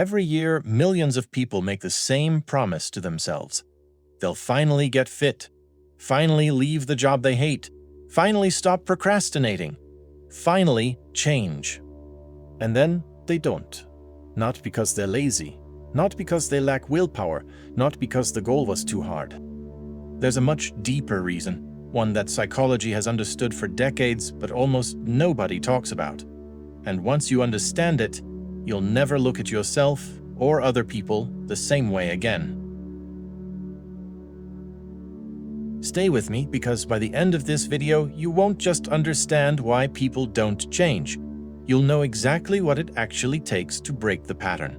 Every year, millions of people make the same promise to themselves. They'll finally get fit, finally leave the job they hate, finally stop procrastinating, finally change. And then they don't. Not because they're lazy, not because they lack willpower, not because the goal was too hard. There's a much deeper reason, one that psychology has understood for decades but almost nobody talks about. And once you understand it, you'll never look at yourself or other people the same way again. Stay with me, because by the end of this video, you won't just understand why people don't change. You'll know exactly what it actually takes to break the pattern.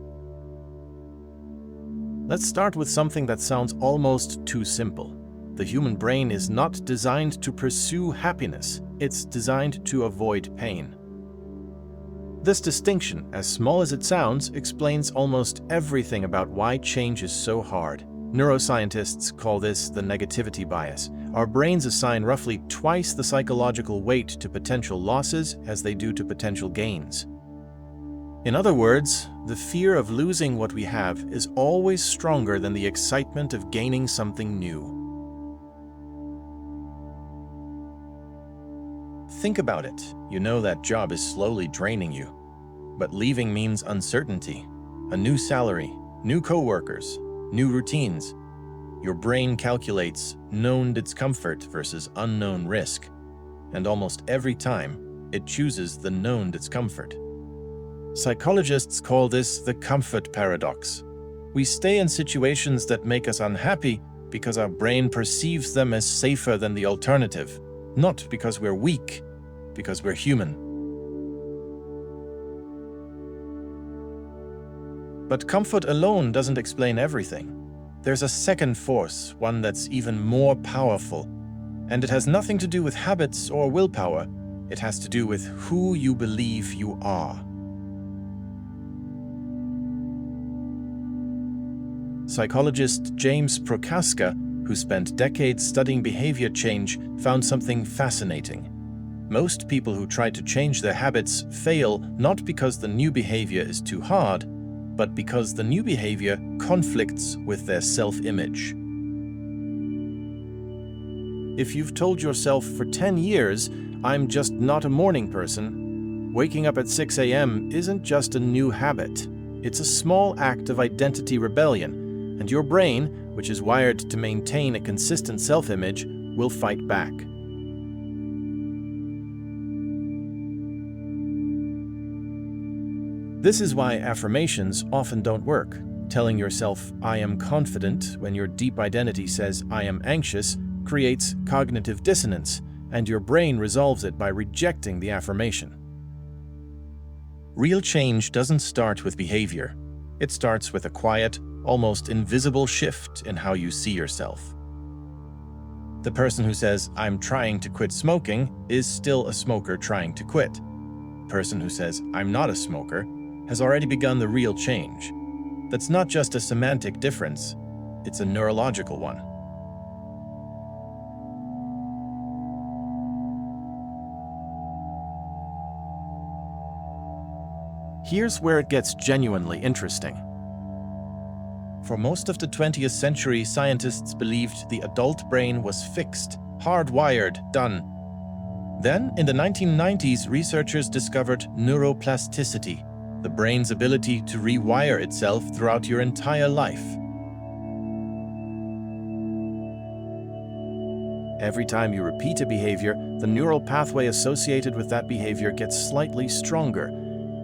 Let's start with something that sounds almost too simple. The human brain is not designed to pursue happiness. It's designed to avoid pain. This distinction, as small as it sounds, explains almost everything about why change is so hard. Neuroscientists call this the negativity bias. Our brains assign roughly twice the psychological weight to potential losses as they do to potential gains. In other words, the fear of losing what we have is always stronger than the excitement of gaining something new. Think about it. You know that job is slowly draining you. But leaving means uncertainty, a new salary, new coworkers, new routines. Your brain calculates known discomfort versus unknown risk. And almost every time, it chooses the known discomfort. Psychologists call this the comfort paradox. We stay in situations that make us unhappy because our brain perceives them as safer than the alternative, not because we're weak, because we're human. But comfort alone doesn't explain everything. There's a second force, one that's even more powerful, and it has nothing to do with habits or willpower. It has to do with who you believe you are. Psychologist James Prochaska, who spent decades studying behavior change, found something fascinating. Most people who try to change their habits fail not because the new behavior is too hard, but because the new behavior conflicts with their self-image. If you've told yourself for 10 years, "I'm just not a morning person," waking up at 6 a.m. isn't just a new habit. It's a small act of identity rebellion, and your brain, which is wired to maintain a consistent self-image, will fight back. This is why affirmations often don't work. Telling yourself, "I am confident," when your deep identity says, "I am anxious," creates cognitive dissonance, and your brain resolves it by rejecting the affirmation. Real change doesn't start with behavior. It starts with a quiet, almost invisible shift in how you see yourself. The person who says, "I'm trying to quit smoking," is still a smoker trying to quit. The person who says, "I'm not a smoker," has already begun the real change. That's not just a semantic difference, it's a neurological one. Here's where it gets genuinely interesting. For most of the 20th century, scientists believed the adult brain was fixed, hardwired, done. Then, in the 1990s, researchers discovered neuroplasticity, the brain's ability to rewire itself throughout your entire life. Every time you repeat a behavior, the neural pathway associated with that behavior gets slightly stronger.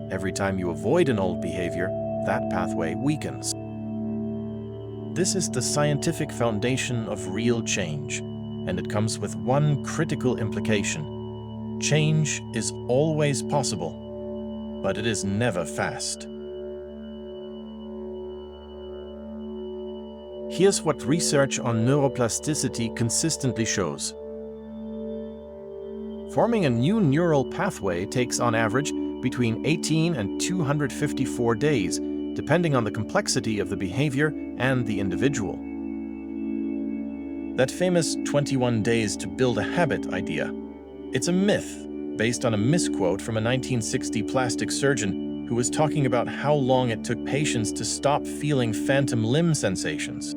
Every time you avoid an old behavior, that pathway weakens. This is the scientific foundation of real change, and it comes with one critical implication. Change is always possible, but it is never fast. Here's what research on neuroplasticity consistently shows. Forming a new neural pathway takes on average between 18 and 254 days, depending on the complexity of the behavior and the individual. That famous 21 days to build a habit idea, it's a myth based on a misquote from a 1960 plastic surgeon who was talking about how long it took patients to stop feeling phantom limb sensations.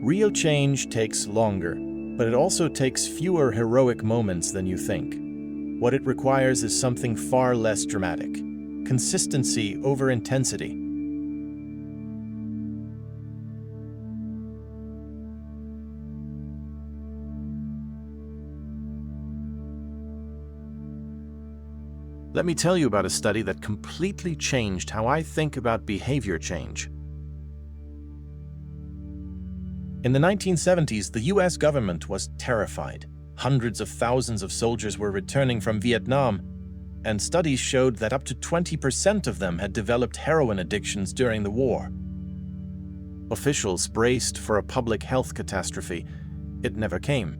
Real change takes longer, but it also takes fewer heroic moments than you think. What it requires is something far less dramatic: consistency over intensity. Let me tell you about a study that completely changed how I think about behavior change. In the 1970s, the US government was terrified. Hundreds of thousands of soldiers were returning from Vietnam, and studies showed that up to 20% of them had developed heroin addictions during the war. Officials braced for a public health catastrophe. It never came.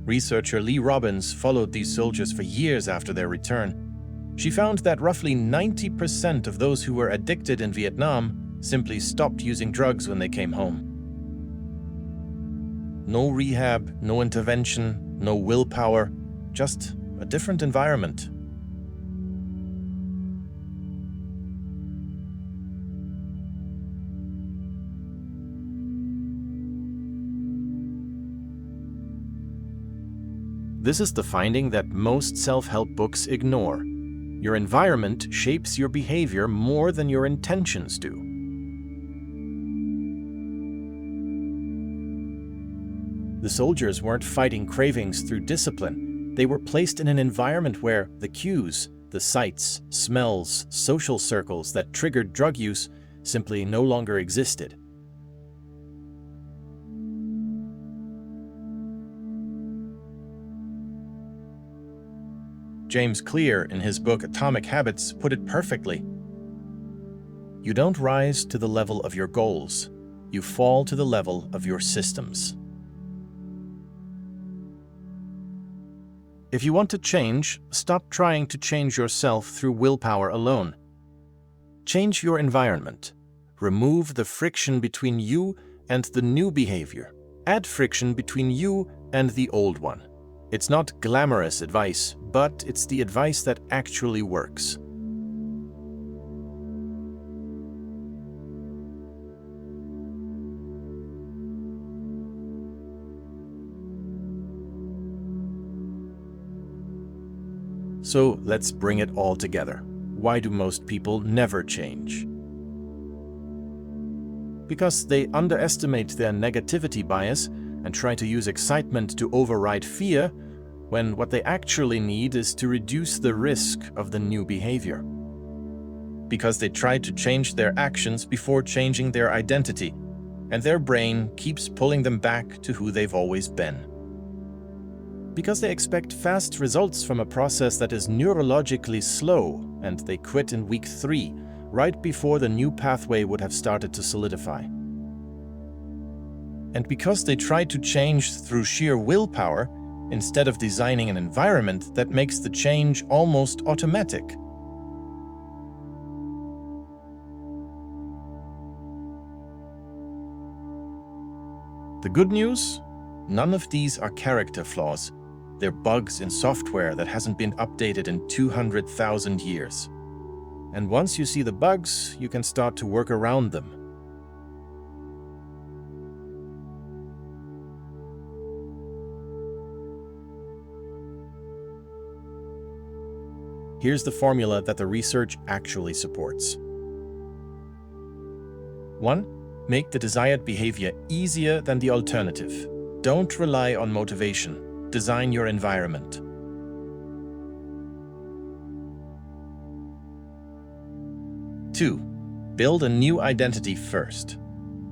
Researcher Lee Robbins followed these soldiers for years after their return. She found that roughly 90% of those who were addicted in Vietnam simply stopped using drugs when they came home. No rehab, no intervention, no willpower, just a different environment. This is the finding that most self-help books ignore. Your environment shapes your behavior more than your intentions do. The soldiers weren't fighting cravings through discipline. They were placed in an environment where the cues, the sights, smells, social circles that triggered drug use simply no longer existed. James Clear, in his book Atomic Habits, put it perfectly. You don't rise to the level of your goals. You fall to the level of your systems. If you want to change, stop trying to change yourself through willpower alone. Change your environment. Remove the friction between you and the new behavior. Add friction between you and the old one. It's not glamorous advice, but it's the advice that actually works. So let's bring it all together. Why do most people never change? Because they underestimate their negativity bias and try to use excitement to override fear, when what they actually need is to reduce the risk of the new behavior. Because they try to change their actions before changing their identity, and their brain keeps pulling them back to who they've always been. Because they expect fast results from a process that is neurologically slow, and they quit in week 3, right before the new pathway would have started to solidify. And because they try to change through sheer willpower, instead of designing an environment that makes the change almost automatic. The good news? None of these are character flaws. They're bugs in software that hasn't been updated in 200,000 years. And once you see the bugs, you can start to work around them. Here's the formula that the research actually supports. 1. Make the desired behavior easier than the alternative. Don't rely on motivation. Design your environment. 2. Build a new identity first.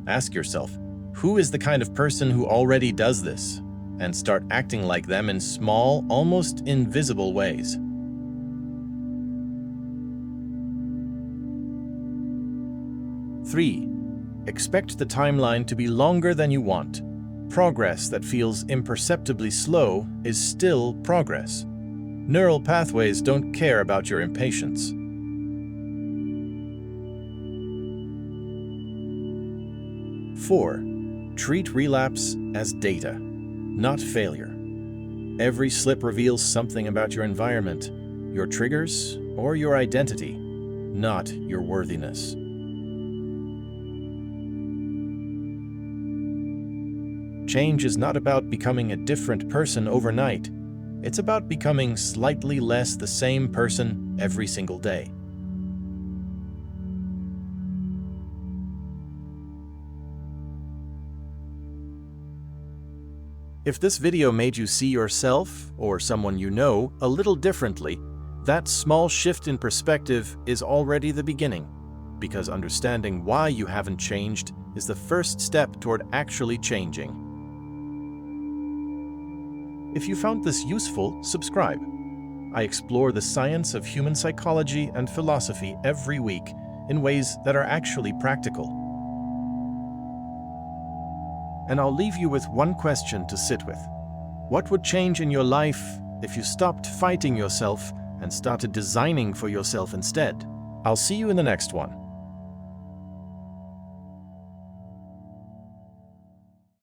Ask yourself, who is the kind of person who already does this? And start acting like them in small, almost invisible ways. 3. Expect the timeline to be longer than you want. Progress that feels imperceptibly slow is still progress. Neural pathways don't care about your impatience. 4. Treat relapse as data. not failure. Every slip reveals something about your environment, your triggers, or your identity, not your worthiness. Change is not about becoming a different person overnight. It's about becoming slightly less the same person every single day. If this video made you see yourself, or someone you know, a little differently, that small shift in perspective is already the beginning, because understanding why you haven't changed is the first step toward actually changing. If you found this useful, subscribe. I explore the science of human psychology and philosophy every week in ways that are actually practical. And I'll leave you with one question to sit with. What would change in your life if you stopped fighting yourself and started designing for yourself instead? I'll see you in the next one.